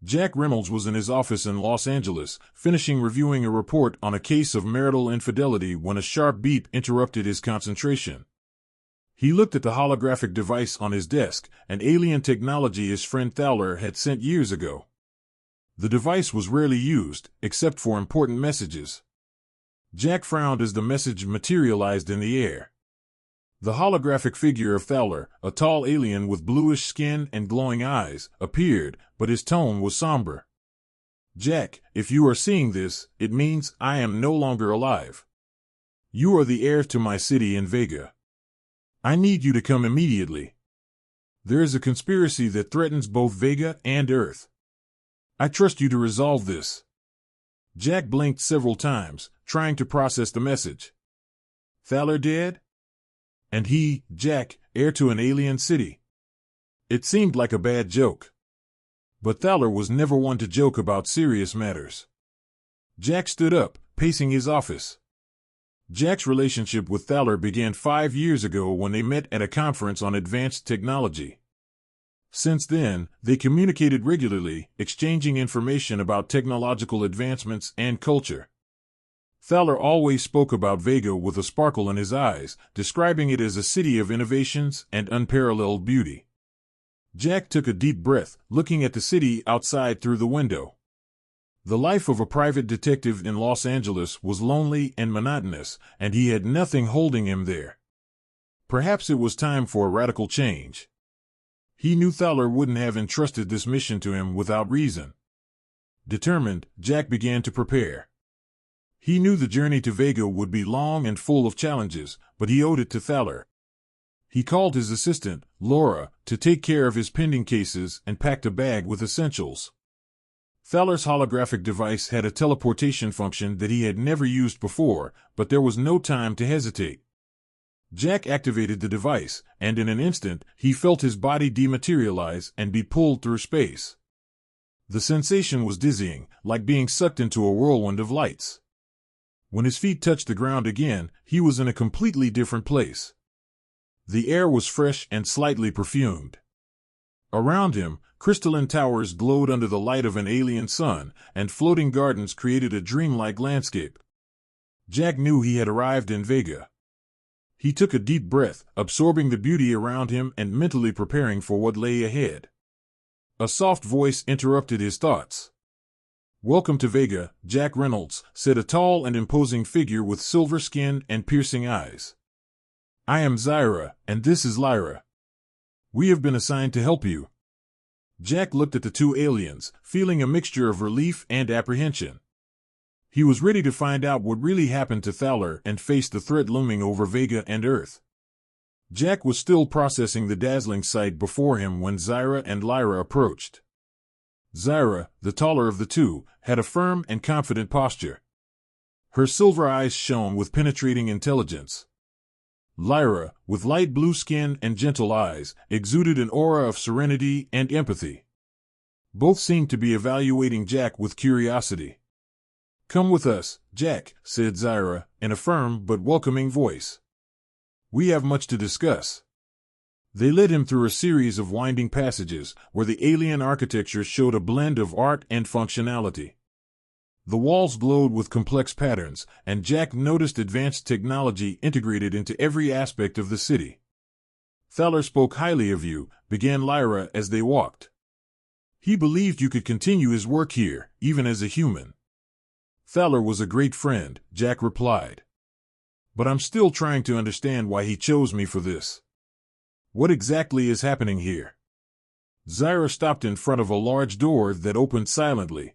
Jack Reynolds was in his office in Los Angeles, finishing reviewing a report on a case of marital infidelity when a sharp beep interrupted his concentration. He looked at the holographic device on his desk, an alien technology his friend Thaler had sent years ago. The device was rarely used, except for important messages. Jack frowned as the message materialized in the air. The holographic figure of Thaler, a tall alien with bluish skin and glowing eyes, appeared, but his tone was somber. Jack, if you are seeing this, it means I am no longer alive. You are the heir to my city in Vega. I need you to come immediately. There is a conspiracy that threatens both Vega and Earth. I trust you to resolve this. Jack blinked several times, trying to process the message. Thaler dead? And he, Jack, heir to an alien city. It seemed like a bad joke. But Thaler was never one to joke about serious matters. Jack stood up, pacing his office. Jack's relationship with Thaler began 5 years ago when they met at a conference on advanced technology. Since then, they communicated regularly, exchanging information about technological advancements and culture. Thaler always spoke about Vega with a sparkle in his eyes, describing it as a city of innovations and unparalleled beauty. Jack took a deep breath, looking at the city outside through the window. The life of a private detective in Los Angeles was lonely and monotonous, and he had nothing holding him there. Perhaps it was time for a radical change. He knew Thaler wouldn't have entrusted this mission to him without reason. Determined, Jack began to prepare. He knew the journey to Vega would be long and full of challenges, but he owed it to Thaler. He called his assistant, Laura, to take care of his pending cases and packed a bag with essentials. Thaler's holographic device had a teleportation function that he had never used before, but there was no time to hesitate. Jack activated the device, and in an instant, he felt his body dematerialize and be pulled through space. The sensation was dizzying, like being sucked into a whirlwind of lights. When his feet touched the ground again, he was in a completely different place. The air was fresh and slightly perfumed. Around him, crystalline towers glowed under the light of an alien sun, and floating gardens created a dreamlike landscape. Jack knew he had arrived in Vega. He took a deep breath, absorbing the beauty around him and mentally preparing for what lay ahead. A soft voice interrupted his thoughts. "Welcome to Vega, Jack Reynolds," said a tall and imposing figure with silver skin and piercing eyes. "I am Zyra, and this is Lyra. We have been assigned to help you." Jack looked at the two aliens, feeling a mixture of relief and apprehension. He was ready to find out what really happened to Thaler and face the threat looming over Vega and Earth. Jack was still processing the dazzling sight before him when Zyra and Lyra approached. Zyra, the taller of the two, had a firm and confident posture. Her silver eyes shone with penetrating intelligence. Lyra, with light blue skin and gentle eyes, exuded an aura of serenity and empathy. Both seemed to be evaluating Jack with curiosity. "Come with us, Jack," said Zyra, in a firm but welcoming voice. "We have much to discuss." They led him through a series of winding passages, where the alien architecture showed a blend of art and functionality. The walls glowed with complex patterns, and Jack noticed advanced technology integrated into every aspect of the city. "Thaler spoke highly of you," began Lyra as they walked. "He believed you could continue his work here, even as a human." "Thaler was a great friend," Jack replied. "But I'm still trying to understand why he chose me for this. What exactly is happening here?" Zyra stopped in front of a large door that opened silently.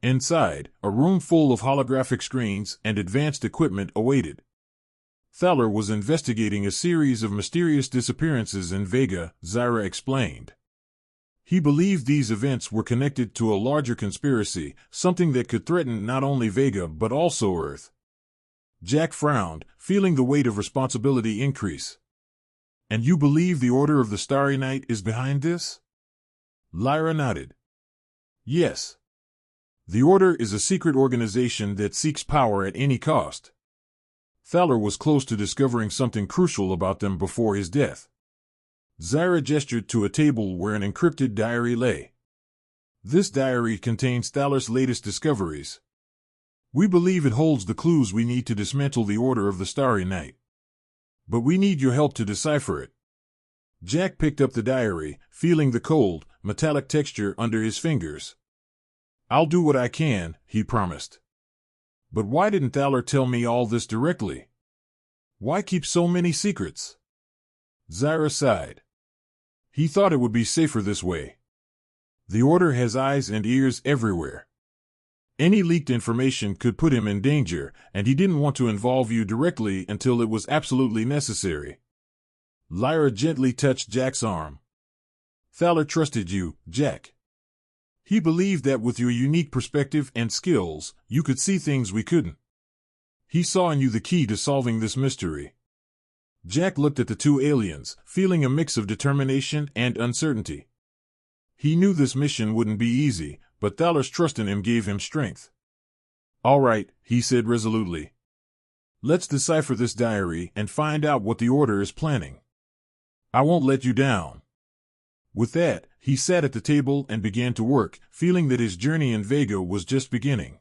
Inside, a room full of holographic screens and advanced equipment awaited. Thaler was investigating a series of mysterious disappearances in Vega, Zyra explained. He believed these events were connected to a larger conspiracy, something that could threaten not only Vega but also Earth. Jack frowned, feeling the weight of responsibility increase. "And you believe the Order of the Starry Night is behind this?" Lyra nodded. "Yes. The Order is a secret organization that seeks power at any cost. Thaler was close to discovering something crucial about them before his death." Zyra gestured to a table where an encrypted diary lay. This diary contains Thaler's latest discoveries. We believe it holds the clues we need to dismantle the Order of the Starry Night. But we need your help to decipher it. Jack picked up the diary, feeling the cold, metallic texture under his fingers. I'll do what I can, he promised. But why didn't Thaler tell me all this directly? Why keep so many secrets? Zaira sighed. He thought it would be safer this way. The Order has eyes and ears everywhere. Any leaked information could put him in danger, and he didn't want to involve you directly until it was absolutely necessary. Lyra gently touched Jack's arm. Thaler trusted you, Jack. He believed that with your unique perspective and skills, you could see things we couldn't. He saw in you the key to solving this mystery. Jack looked at the two aliens, feeling a mix of determination and uncertainty. He knew this mission wouldn't be easy, but Thaler's trust in him gave him strength. All right, he said resolutely. Let's decipher this diary and find out what the Order is planning. I won't let you down. With that, he sat at the table and began to work, feeling that his journey in Vega was just beginning.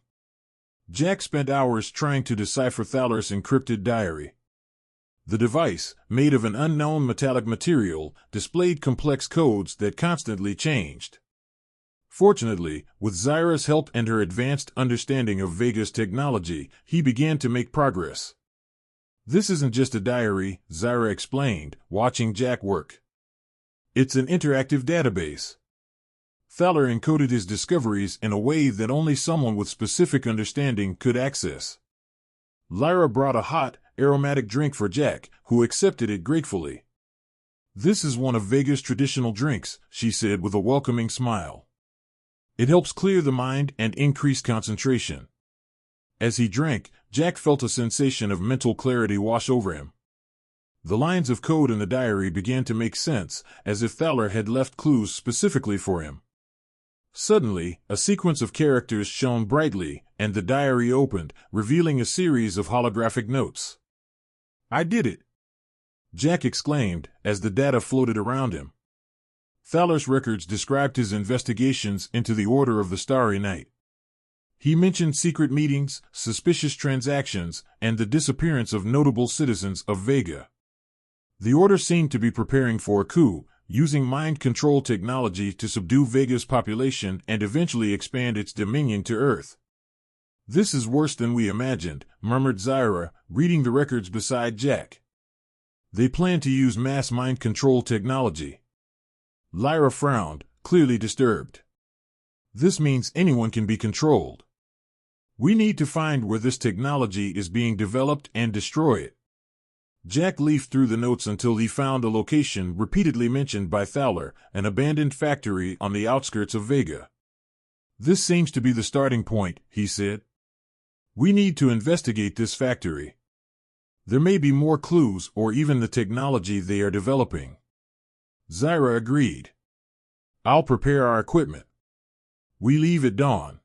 Jack spent hours trying to decipher Thaler's encrypted diary. The device, made of an unknown metallic material, displayed complex codes that constantly changed. Fortunately, with Zaira's help and her advanced understanding of Vega's technology, he began to make progress. This isn't just a diary, Zaira explained, watching Jack work. It's an interactive database. Thaler encoded his discoveries in a way that only someone with specific understanding could access. Lyra brought a hot, aromatic drink for Jack, who accepted it gratefully. This is one of Vega's traditional drinks, she said with a welcoming smile. It helps clear the mind and increase concentration. As he drank, Jack felt a sensation of mental clarity wash over him. The lines of code in the diary began to make sense, as if Thaler had left clues specifically for him. Suddenly, a sequence of characters shone brightly, and the diary opened, revealing a series of holographic notes. I did it! Jack exclaimed, as the data floated around him. Thaler's records described his investigations into the Order of the Starry Night. He mentioned secret meetings, suspicious transactions, and the disappearance of notable citizens of Vega. The Order seemed to be preparing for a coup, using mind control technology to subdue Vega's population and eventually expand its dominion to Earth. This is worse than we imagined, murmured Zaira, reading the records beside Jack. They plan to use mass mind control technology. Lyra frowned, clearly disturbed. This means anyone can be controlled. We need to find where this technology is being developed and destroy it. Jack leafed through the notes until he found a location repeatedly mentioned by Thaler, an abandoned factory on the outskirts of Vega. This seems to be the starting point, he said. We need to investigate this factory. There may be more clues or even the technology they are developing. Zaira agreed. I'll prepare our equipment. We leave at dawn.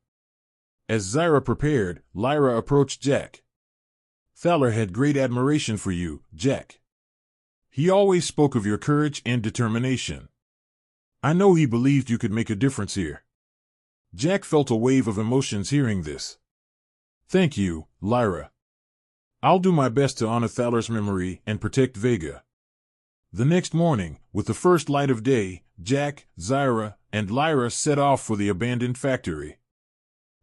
As Zaira prepared, Lyra approached Jack. Thaler had great admiration for you, Jack. He always spoke of your courage and determination. I know he believed you could make a difference here. Jack felt a wave of emotions hearing this. Thank you, Lyra. I'll do my best to honor Thaler's memory and protect Vega. The next morning, with the first light of day, Jack, Zaira, and Lyra set off for the abandoned factory.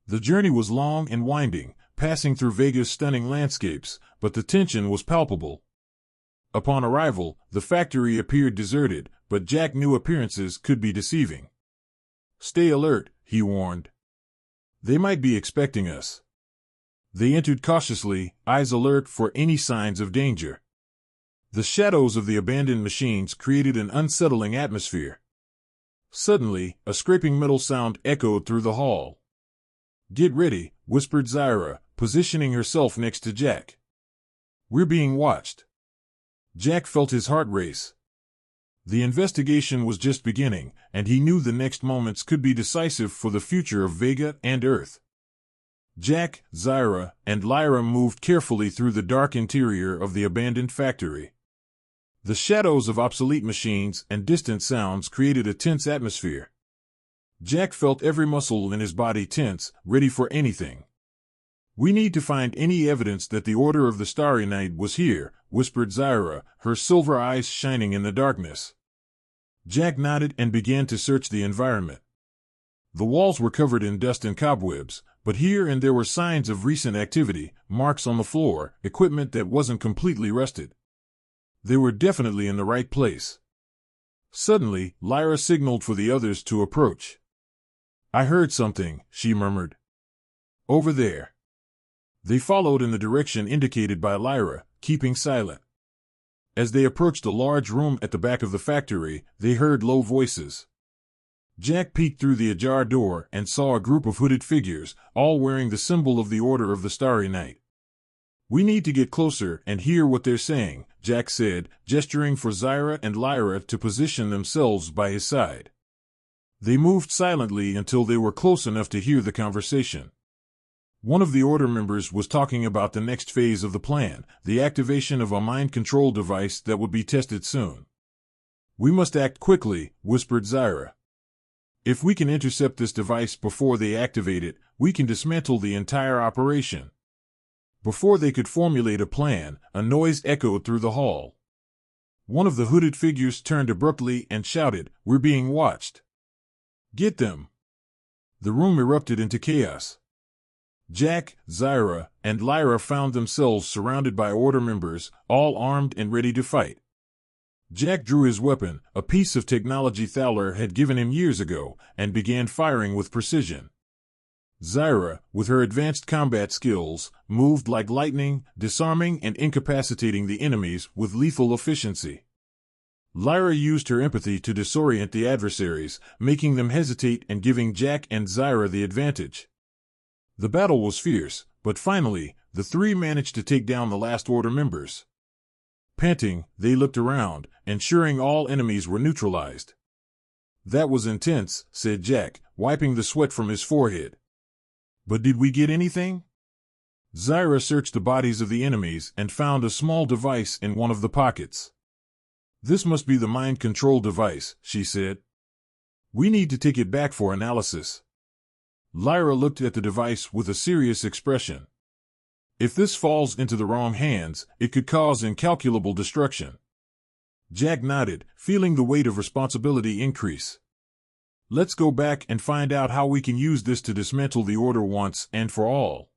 The journey was long and winding, passing through Vega's stunning landscapes, but the tension was palpable. Upon arrival, the factory appeared deserted, but Jack knew appearances could be deceiving. Stay alert, he warned. They might be expecting us. They entered cautiously, eyes alert for any signs of danger. The shadows of the abandoned machines created an unsettling atmosphere. Suddenly, a scraping metal sound echoed through the hall. Get ready, whispered Zaira, positioning herself next to Jack. We're being watched. Jack felt his heart race. The investigation was just beginning, and he knew the next moments could be decisive for the future of Vega and Earth. Jack, Zaira, and Lyra moved carefully through the dark interior of the abandoned factory. The shadows of obsolete machines and distant sounds created a tense atmosphere. Jack felt every muscle in his body tense, ready for anything. "We need to find any evidence that the Order of the Starry Night was here," whispered Zaira, her silver eyes shining in the darkness. Jack nodded and began to search the environment. The walls were covered in dust and cobwebs, but here and there were signs of recent activity, marks on the floor, equipment that wasn't completely rusted. They were definitely in the right place. Suddenly, Lyra signaled for the others to approach. "I heard something," she murmured. "Over there." They followed in the direction indicated by Lyra, keeping silent. As they approached a large room at the back of the factory, they heard low voices. Jack peeked through the ajar door and saw a group of hooded figures, all wearing the symbol of the Order of the Starry Night. "We need to get closer and hear what they're saying," Jack said, gesturing for Zaira and Lyra to position themselves by his side. They moved silently until they were close enough to hear the conversation. One of the Order members was talking about the next phase of the plan, the activation of a mind control device that would be tested soon. "We must act quickly," whispered Zaira. "If we can intercept this device before they activate it, we can dismantle the entire operation." Before they could formulate a plan, a noise echoed through the hall. One of the hooded figures turned abruptly and shouted, "We're being watched. Get them!" The room erupted into chaos. Jack, Zaira, and Lyra found themselves surrounded by Order members, all armed and ready to fight. Jack drew his weapon, a piece of technology Thaler had given him years ago, and began firing with precision. Zaira, with her advanced combat skills, moved like lightning, disarming and incapacitating the enemies with lethal efficiency. Lyra used her empathy to disorient the adversaries, making them hesitate and giving Jack and Zaira the advantage. The battle was fierce, but finally, the three managed to take down the last Order members. Panting, they looked around, ensuring all enemies were neutralized. "That was intense," said Jack, wiping the sweat from his forehead. "But did we get anything?" Zaira searched the bodies of the enemies and found a small device in one of the pockets. "This must be the mind control device," she said. "We need to take it back for analysis." Lyra looked at the device with a serious expression. "If this falls into the wrong hands, it could cause incalculable destruction." Jack nodded, feeling the weight of responsibility increase. "Let's go back and find out how we can use this to dismantle the Order once and for all."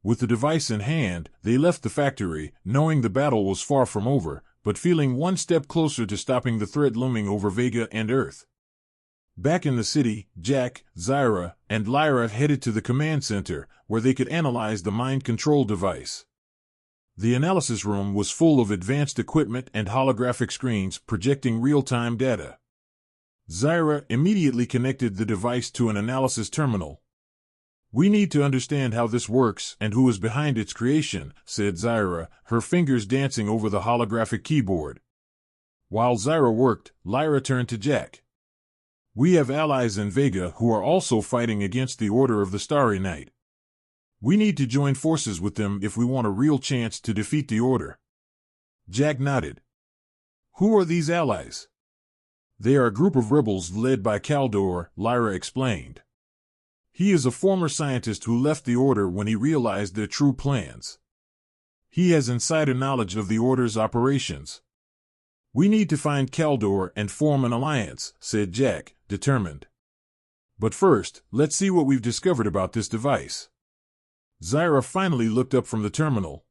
With the device in hand, they left the factory, knowing the battle was far from over, but feeling one step closer to stopping the threat looming over Vega and Earth. Back in the city, Jack, Zaira, and Lyra headed to the command center, where they could analyze the mind control device. The analysis room was full of advanced equipment and holographic screens projecting real-time data. Zaira immediately connected the device to an analysis terminal. "We need to understand how this works and who is behind its creation," said Zaira, her fingers dancing over the holographic keyboard. While Zaira worked, Lyra turned to Jack. "We have allies in Vega who are also fighting against the Order of the Starry Night. We need to join forces with them if we want a real chance to defeat the Order." Jack nodded. "Who are these allies?" "They are a group of rebels led by Kaldor," Lyra explained. "He is a former scientist who left the Order when he realized their true plans. He has insider knowledge of the Order's operations." "We need to find Kaldor and form an alliance," said Jack, determined. "But first, let's see what we've discovered about this device." Zaira finally looked up from the terminal.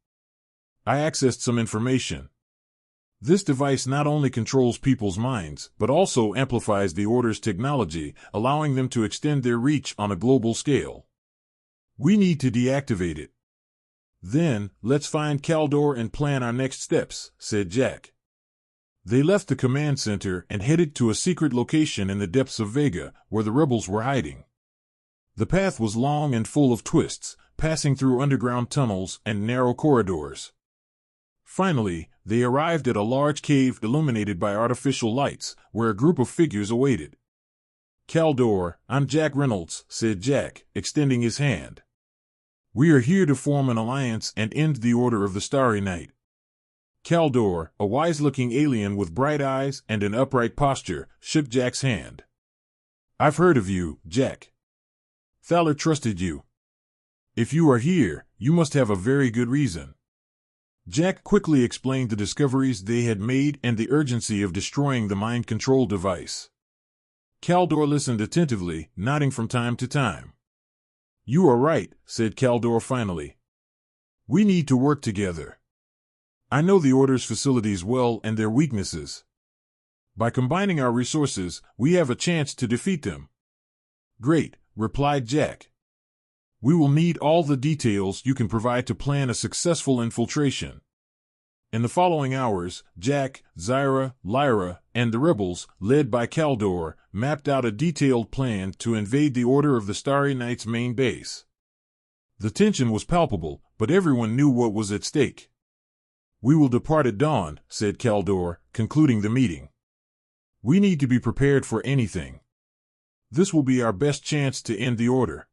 "I accessed some information. This device not only controls people's minds, but also amplifies the Order's technology, allowing them to extend their reach on a global scale. We need to deactivate it. Then, let's find Kaldor and plan our next steps," said Jack. They left the command center and headed to a secret location in the depths of Vega, where the rebels were hiding. The path was long and full of twists, passing through underground tunnels and narrow corridors. Finally, they arrived at a large cave illuminated by artificial lights, where a group of figures awaited. "Kaldor, I'm Jack Reynolds," said Jack, extending his hand. "We are here to form an alliance and end the Order of the Starry Night." Kaldor, a wise-looking alien with bright eyes and an upright posture, shook Jack's hand. I've heard of you, Jack. Thaler trusted you. If you are here, you must have a very good reason. Jack quickly explained the discoveries they had made and the urgency of destroying the mind control device. Kaldor listened attentively, nodding from time to time. You are right, said Kaldor finally. We need to work together. I know the Order's facilities well and their weaknesses. By combining our resources, we have a chance to defeat them. Great, replied Jack. We will need all the details you can provide to plan a successful infiltration. In the following hours, Jack, Zyra, Lyra, and the rebels, led by Kaldor, mapped out a detailed plan to invade the Order of the Starry Knight's main base. The tension was palpable, but everyone knew what was at stake. We will depart at dawn, said Kaldor, concluding the meeting. We need to be prepared for anything. This will be our best chance to end the Order.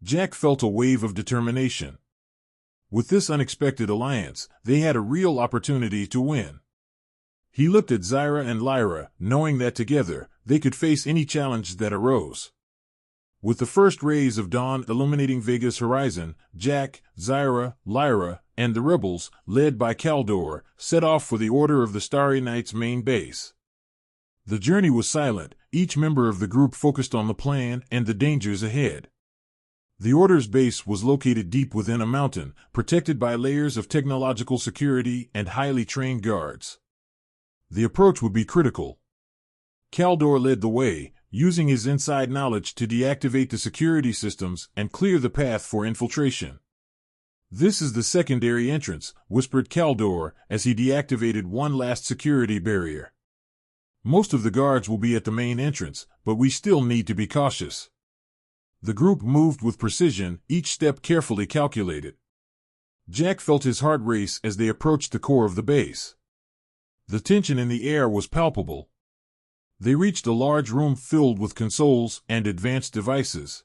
Jack felt a wave of determination. With this unexpected alliance, they had a real opportunity to win. He looked at Zyra and Lyra, knowing that together, they could face any challenge that arose. With the first rays of dawn illuminating Vega's horizon, Jack, Zyra, Lyra, and the rebels, led by Kaldor, set off for the Order of the Starry Knight's main base. The journey was silent, each member of the group focused on the plan and the dangers ahead. The Order's base was located deep within a mountain, protected by layers of technological security and highly trained guards. The approach would be critical. Kaldor led the way, using his inside knowledge to deactivate the security systems and clear the path for infiltration. This is the secondary entrance, whispered Kaldor as he deactivated one last security barrier. Most of the guards will be at the main entrance, but we still need to be cautious. The group moved with precision, each step carefully calculated. Jack felt his heart race as they approached the core of the base. The tension in the air was palpable. They reached a large room filled with consoles and advanced devices.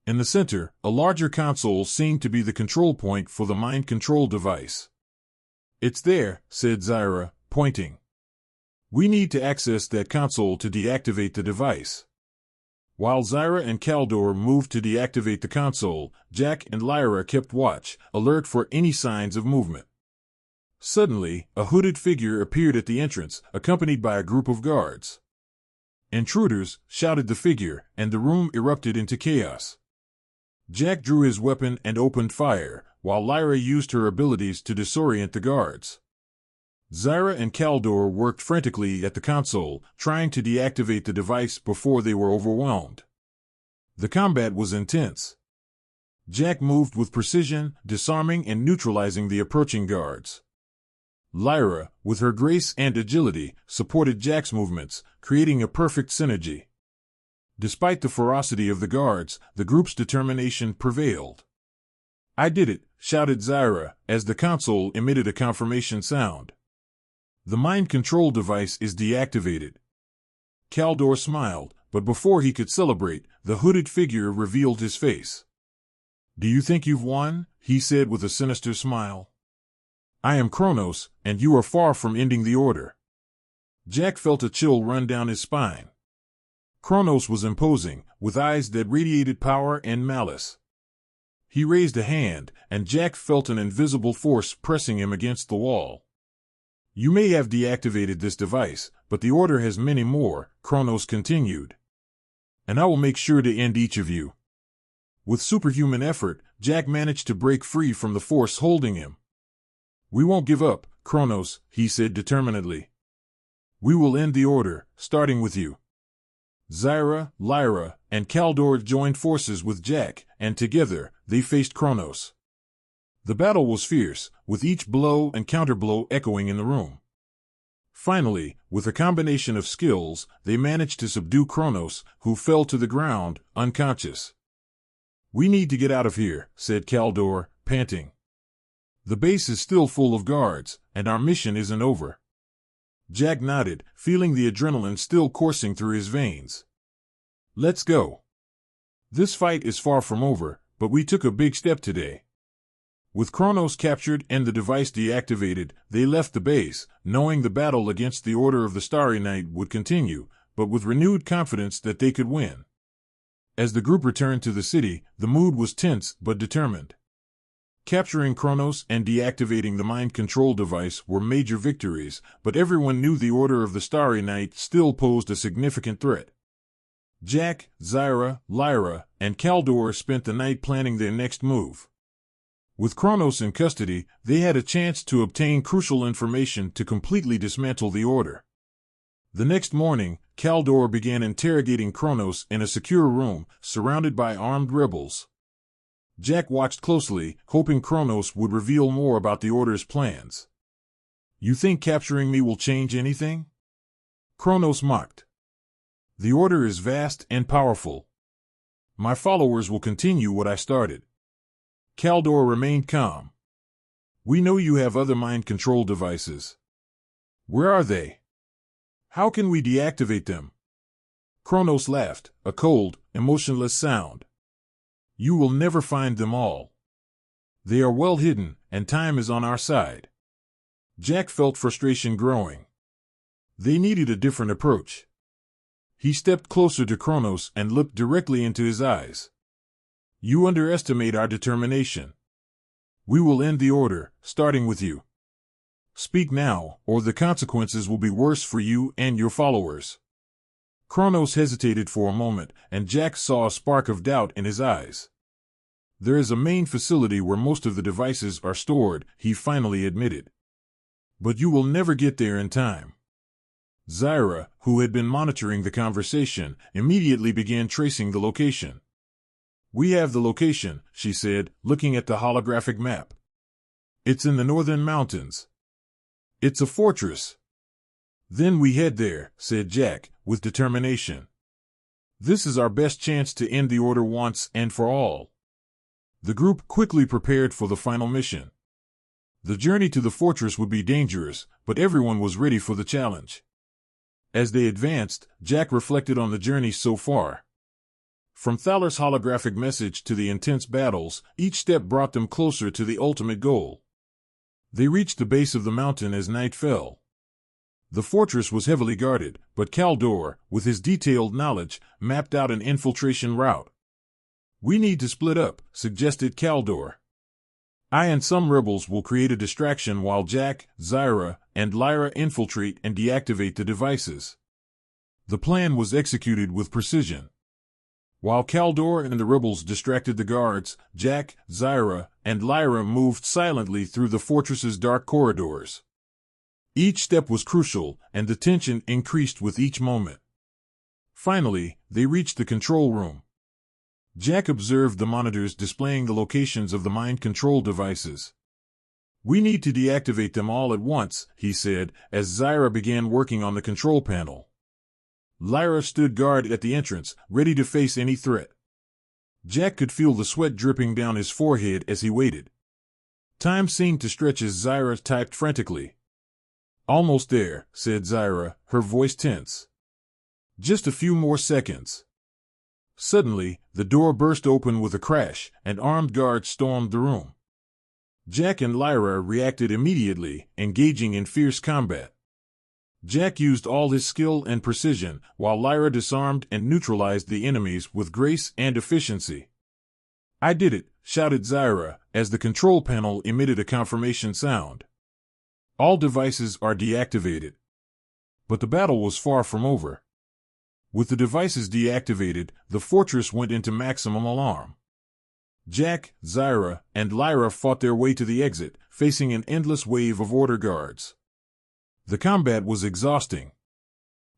In the center, a larger console seemed to be the control point for the mind control device. It's there, said Zyra, pointing. We need to access that console to deactivate the device. While Zyra and Kaldor moved to deactivate the console, Jack and Lyra kept watch, alert for any signs of movement. Suddenly, a hooded figure appeared at the entrance, accompanied by a group of guards. Intruders, shouted the figure, and the room erupted into chaos. Jack drew his weapon and opened fire, while Lyra used her abilities to disorient the guards. Zyra and Kaldor worked frantically at the console, trying to deactivate the device before they were overwhelmed. The combat was intense. Jack moved with precision, disarming and neutralizing the approaching guards. Lyra, with her grace and agility, supported Jack's movements, creating a perfect synergy. Despite the ferocity of the guards, the group's determination prevailed. I did it, shouted Zyra, as the console emitted a confirmation sound. The mind control device is deactivated. Kaldor smiled, but before he could celebrate, the hooded figure revealed his face. Do you think you've won? He said with a sinister smile. I am Kronos, and you are far from ending the Order. Jack felt a chill run down his spine. Kronos was imposing, with eyes that radiated power and malice. He raised a hand, and Jack felt an invisible force pressing him against the wall. You may have deactivated this device, but the Order has many more, Kronos continued. And I will make sure to end each of you. With superhuman effort, Jack managed to break free from the force holding him. We won't give up, Kronos, he said determinedly. We will end the Order, starting with you. Zyra, Lyra, and Kaldor joined forces with Jack, and together, they faced Kronos. The battle was fierce, with each blow and counterblow echoing in the room. Finally, with a combination of skills, they managed to subdue Kronos, who fell to the ground, unconscious. We need to get out of here, said Kaldor, panting. The base is still full of guards, and our mission isn't over. Jack nodded, feeling the adrenaline still coursing through his veins. Let's go. This fight is far from over, but we took a big step today. With Kronos captured and the device deactivated, they left the base, knowing the battle against the Order of the Starry Night would continue, but with renewed confidence that they could win. As the group returned to the city, the mood was tense but determined. Capturing Kronos and deactivating the mind control device were major victories, but everyone knew the Order of the Starry Night still posed a significant threat. Jack, Zyra, Lyra, and Kaldor spent the night planning their next move. With Kronos in custody, they had a chance to obtain crucial information to completely dismantle the Order. The next morning, Kaldor began interrogating Kronos in a secure room, surrounded by armed rebels. Jack watched closely, hoping Kronos would reveal more about the Order's plans. "You think capturing me will change anything?" Kronos mocked. "The Order is vast and powerful. My followers will continue what I started." Kaldor remained calm. "We know you have other mind control devices. Where are they? How can we deactivate them?" Kronos laughed, a cold, emotionless sound. "You will never find them all. They are well hidden, and time is on our side." Jack felt frustration growing. They needed a different approach. He stepped closer to Kronos and looked directly into his eyes. "You underestimate our determination. We will end the Order, starting with you. Speak now, or the consequences will be worse for you and your followers." Kronos hesitated for a moment, and Jack saw a spark of doubt in his eyes. "There is a main facility where most of the devices are stored," he finally admitted. "But you will never get there in time." Zyra, who had been monitoring the conversation, immediately began tracing the location. "We have the location," she said, looking at the holographic map. "It's in the northern mountains. It's a fortress." "Then we head there," said Jack, with determination. "This is our best chance to end the Order once and for all." The group quickly prepared for the final mission. The journey to the fortress would be dangerous, but everyone was ready for the challenge. As they advanced, Jack reflected on the journey so far. From Thaler's holographic message to the intense battles, each step brought them closer to the ultimate goal. They reached the base of the mountain as night fell. The fortress was heavily guarded, but Kaldor, with his detailed knowledge, mapped out an infiltration route. "We need to split up," suggested Kaldor. "I and some rebels will create a distraction while Jack, Zyra, and Lyra infiltrate and deactivate the devices." The plan was executed with precision. While Kaldor and the rebels distracted the guards, Jack, Zyra, and Lyra moved silently through the fortress's dark corridors. Each step was crucial, and the tension increased with each moment. Finally, they reached the control room. Jack observed the monitors displaying the locations of the mind control devices. "We need to deactivate them all at once," he said, as Zyra began working on the control panel. Lyra stood guard at the entrance, ready to face any threat. Jack could feel the sweat dripping down his forehead as he waited. Time seemed to stretch as Zyra typed frantically. "Almost there," said Zyra, her voice tense. "Just a few more seconds." Suddenly, the door burst open with a crash, and armed guards stormed the room. Jack and Lyra reacted immediately, engaging in fierce combat. Jack used all his skill and precision, while Lyra disarmed and neutralized the enemies with grace and efficiency. "I did it," shouted Zyra, as the control panel emitted a confirmation sound. "All devices are deactivated." But the battle was far from over. With the devices deactivated, the fortress went into maximum alarm. Jack, Zyra, and Lyra fought their way to the exit, facing an endless wave of Order guards. The combat was exhausting.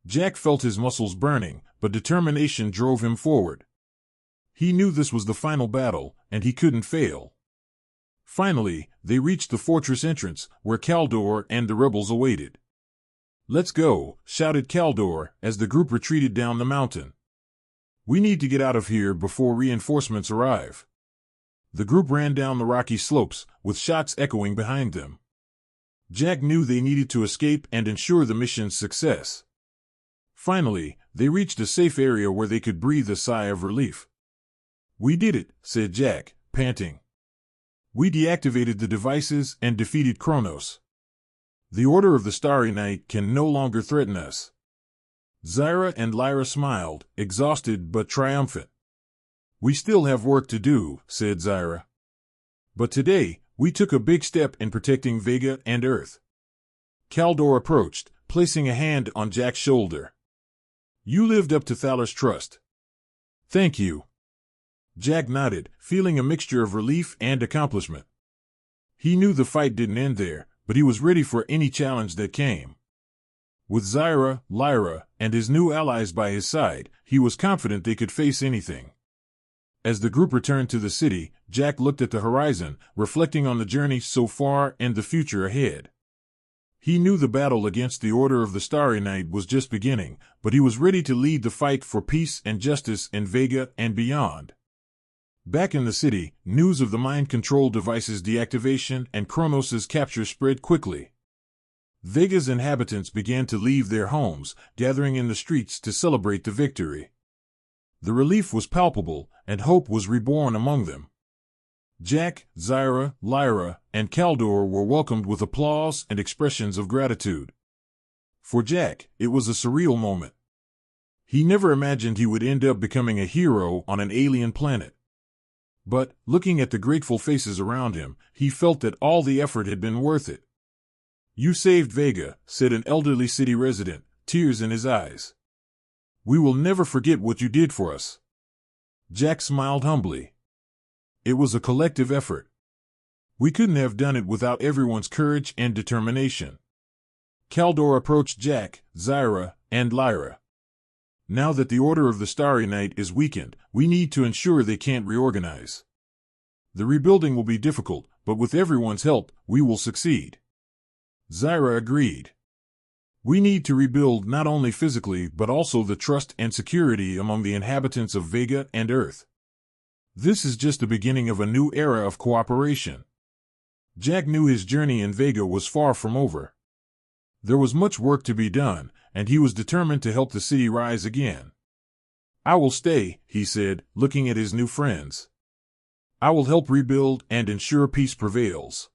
Jack felt his muscles burning, but determination drove him forward. He knew this was the final battle, and he couldn't fail. Finally, they reached the fortress entrance, where Kaldor and the rebels awaited. "Let's go," shouted Kaldor, as the group retreated down the mountain. "We need to get out of here before reinforcements arrive." The group ran down the rocky slopes, with shots echoing behind them. Jack knew they needed to escape and ensure the mission's success. Finally, they reached a safe area where they could breathe a sigh of relief. "We did it," said Jack, panting. "We deactivated the devices and defeated Kronos. The Order of the Starry Night can no longer threaten us." Zyra and Lyra smiled, exhausted but triumphant. "We still have work to do," said Zyra. "But today, we took a big step in protecting Vega and Earth." Kaldor approached, placing a hand on Jack's shoulder. "You lived up to Thaler's trust." "Thank you." Jack nodded, feeling a mixture of relief and accomplishment. He knew the fight didn't end there, but he was ready for any challenge that came. With Zyra, Lyra, and his new allies by his side, he was confident they could face anything. As the group returned to the city, Jack looked at the horizon, reflecting on the journey so far and the future ahead. He knew the battle against the Order of the Starry Night was just beginning, but he was ready to lead the fight for peace and justice in Vega and beyond. Back in the city, news of the mind control device's deactivation and Kronos' capture spread quickly. Vega's inhabitants began to leave their homes, gathering in the streets to celebrate the victory. The relief was palpable, and hope was reborn among them. Jack, Zyra, Lyra, and Kaldor were welcomed with applause and expressions of gratitude. For Jack, it was a surreal moment. He never imagined he would end up becoming a hero on an alien planet. But, looking at the grateful faces around him, he felt that all the effort had been worth it. "You saved Vega," said an elderly city resident, tears in his eyes. "We will never forget what you did for us." Jack smiled humbly. It was a collective effort. We couldn't have done it without everyone's courage and determination. Kaldor approached Jack, Zyra, and Lyra. "Now that the Order of the Starry Night is weakened, we need to ensure they can't reorganize. The rebuilding will be difficult, but with everyone's help, we will succeed." Zyra agreed. "We need to rebuild not only physically but also the trust and security among the inhabitants of Vega and Earth. This is just the beginning of a new era of cooperation." Jack knew his journey in Vega was far from over. There was much work to be done, and he was determined to help the city rise again. "I will stay," he said, looking at his new friends. "I will help rebuild and ensure peace prevails."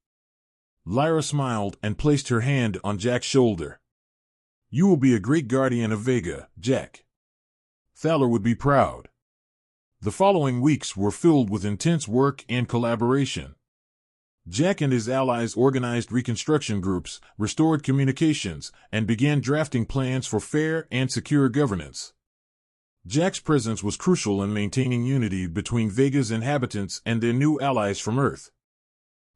Lyra smiled and placed her hand on Jack's shoulder. "You will be a great guardian of Vega, Jack. Thaler would be proud." The following weeks were filled with intense work and collaboration. Jack and his allies organized reconstruction groups, restored communications, and began drafting plans for fair and secure governance. Jack's presence was crucial in maintaining unity between Vega's inhabitants and their new allies from Earth.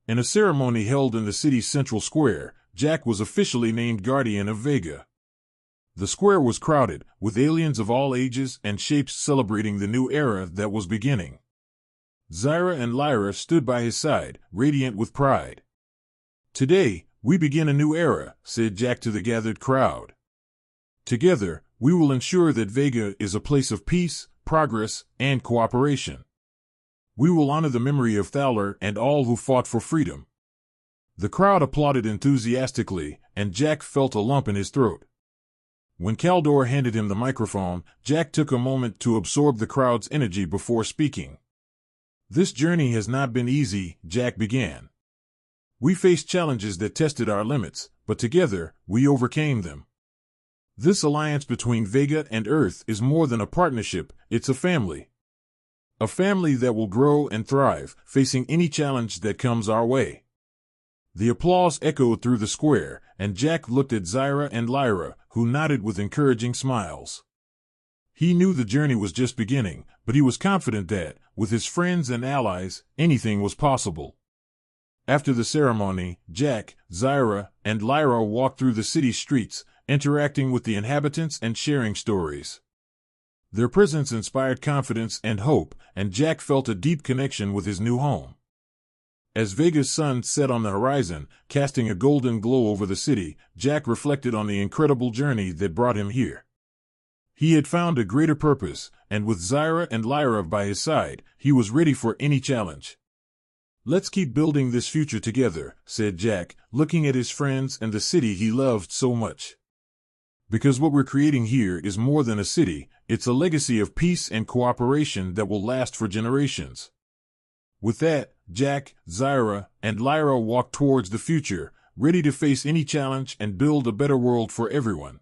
In a ceremony held in the city's central square, Jack was officially named Guardian of Vega. The square was crowded, with aliens of all ages and shapes celebrating the new era that was beginning. Zyra and Lyra stood by his side, radiant with pride. "Today, we begin a new era," said Jack to the gathered crowd. "Together, we will ensure that Vega is a place of peace, progress, and cooperation. We will honor the memory of Thaler and all who fought for freedom." The crowd applauded enthusiastically, and Jack felt a lump in his throat. When Kaldor handed him the microphone, Jack took a moment to absorb the crowd's energy before speaking. "This journey has not been easy," Jack began. "We faced challenges that tested our limits, but together, we overcame them. This alliance between Vega and Earth is more than a partnership, it's a family. A family that will grow and thrive, facing any challenge that comes our way." The applause echoed through the square, and Jack looked at Zyra and Lyra, who nodded with encouraging smiles. He knew the journey was just beginning, but he was confident that, with his friends and allies, anything was possible. After the ceremony, Jack, Zyra, and Lyra walked through the city streets, interacting with the inhabitants and sharing stories. Their presence inspired confidence and hope, and Jack felt a deep connection with his new home. As Vega's sun set on the horizon, casting a golden glow over the city, Jack reflected on the incredible journey that brought him here. He had found a greater purpose, and with Zyra and Lyra by his side, he was ready for any challenge. "Let's keep building this future together," said Jack, looking at his friends and the city he loved so much. "Because what we're creating here is more than a city, it's a legacy of peace and cooperation that will last for generations." With that, Jack, Zyra, and Lyra walked towards the future, ready to face any challenge and build a better world for everyone.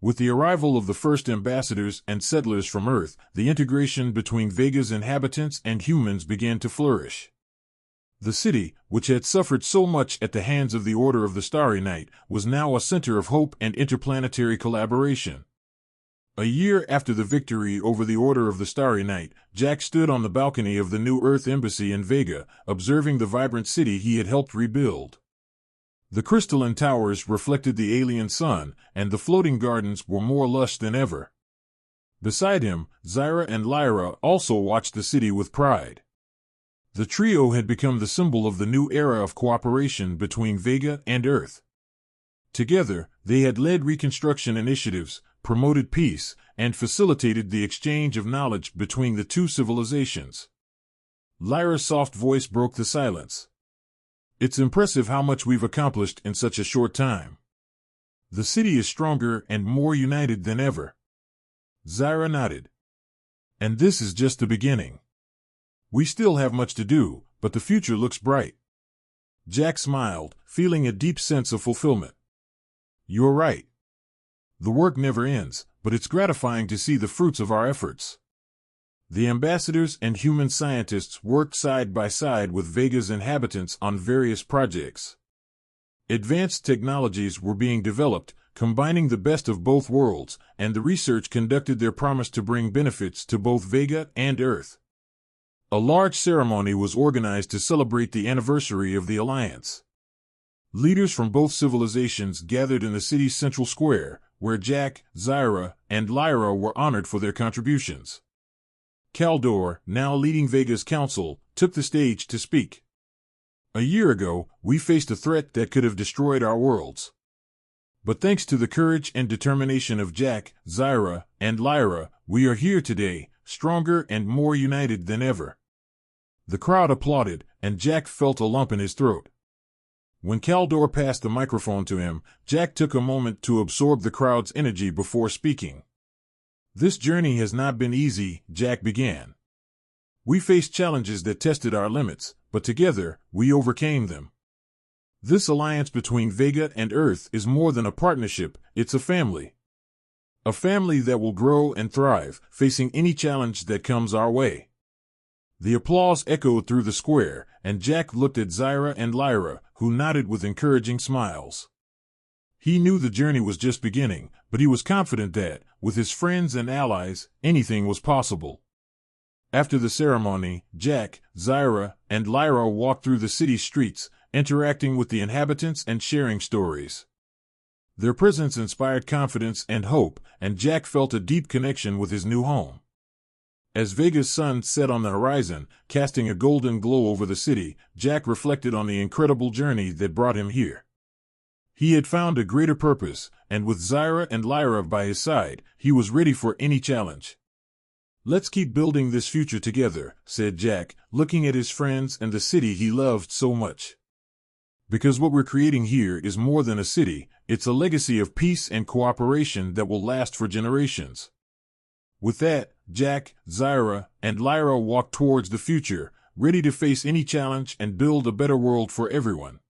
With the arrival of the first ambassadors and settlers from Earth, the integration between Vega's inhabitants and humans began to flourish. The city, which had suffered so much at the hands of the Order of the Starry Night, was now a center of hope and interplanetary collaboration. A year after the victory over the Order of the Starry Night, Jack stood on the balcony of the New Earth Embassy in Vega, observing the vibrant city he had helped rebuild. The crystalline towers reflected the alien sun, and the floating gardens were more lush than ever. Beside him, Zyra and Lyra also watched the city with pride. The trio had become the symbol of the new era of cooperation between Vega and Earth. Together, they had led reconstruction initiatives, promoted peace, and facilitated the exchange of knowledge between the two civilizations. Lyra's soft voice broke the silence. "It's impressive how much we've accomplished in such a short time. The city is stronger and more united than ever." Zyra nodded. "And this is just the beginning. We still have much to do, but the future looks bright." Jack smiled, feeling a deep sense of fulfillment. "You're right. The work never ends, but it's gratifying to see the fruits of our efforts." The ambassadors and human scientists worked side by side with Vega's inhabitants on various projects. Advanced technologies were being developed, combining the best of both worlds, and the research conducted their promise to bring benefits to both Vega and Earth. A large ceremony was organized to celebrate the anniversary of the alliance. Leaders from both civilizations gathered in the city's central square, where Jack, Zyra, and Lyra were honored for their contributions. Kaldor, now leading Vega's council, took the stage to speak. "A year ago, we faced a threat that could have destroyed our worlds. But thanks to the courage and determination of Jack, Zyra, and Lyra, we are here today, stronger and more united than ever." The crowd applauded, and Jack felt a lump in his throat. When Kaldor passed the microphone to him, Jack took a moment to absorb the crowd's energy before speaking. "This journey has not been easy," Jack began. "We faced challenges that tested our limits, but together, we overcame them. This alliance between Vega and Earth is more than a partnership, it's a family. A family that will grow and thrive, facing any challenge that comes our way." The applause echoed through the square, and Jack looked at Zyra and Lyra, who nodded with encouraging smiles. He knew the journey was just beginning, but he was confident that, with his friends and allies, anything was possible. After the ceremony, Jack, Zyra, and Lyra walked through the city streets, interacting with the inhabitants and sharing stories. Their presence inspired confidence and hope, and Jack felt a deep connection with his new home. As Vega's sun set on the horizon, casting a golden glow over the city, Jack reflected on the incredible journey that brought him here. He had found a greater purpose, and with Zyra and Lyra by his side, he was ready for any challenge. "Let's keep building this future together," said Jack, looking at his friends and the city he loved so much. "Because what we're creating here is more than a city, it's a legacy of peace and cooperation that will last for generations." With that, Jack, Zyra, and Lyra walked towards the future, ready to face any challenge and build a better world for everyone.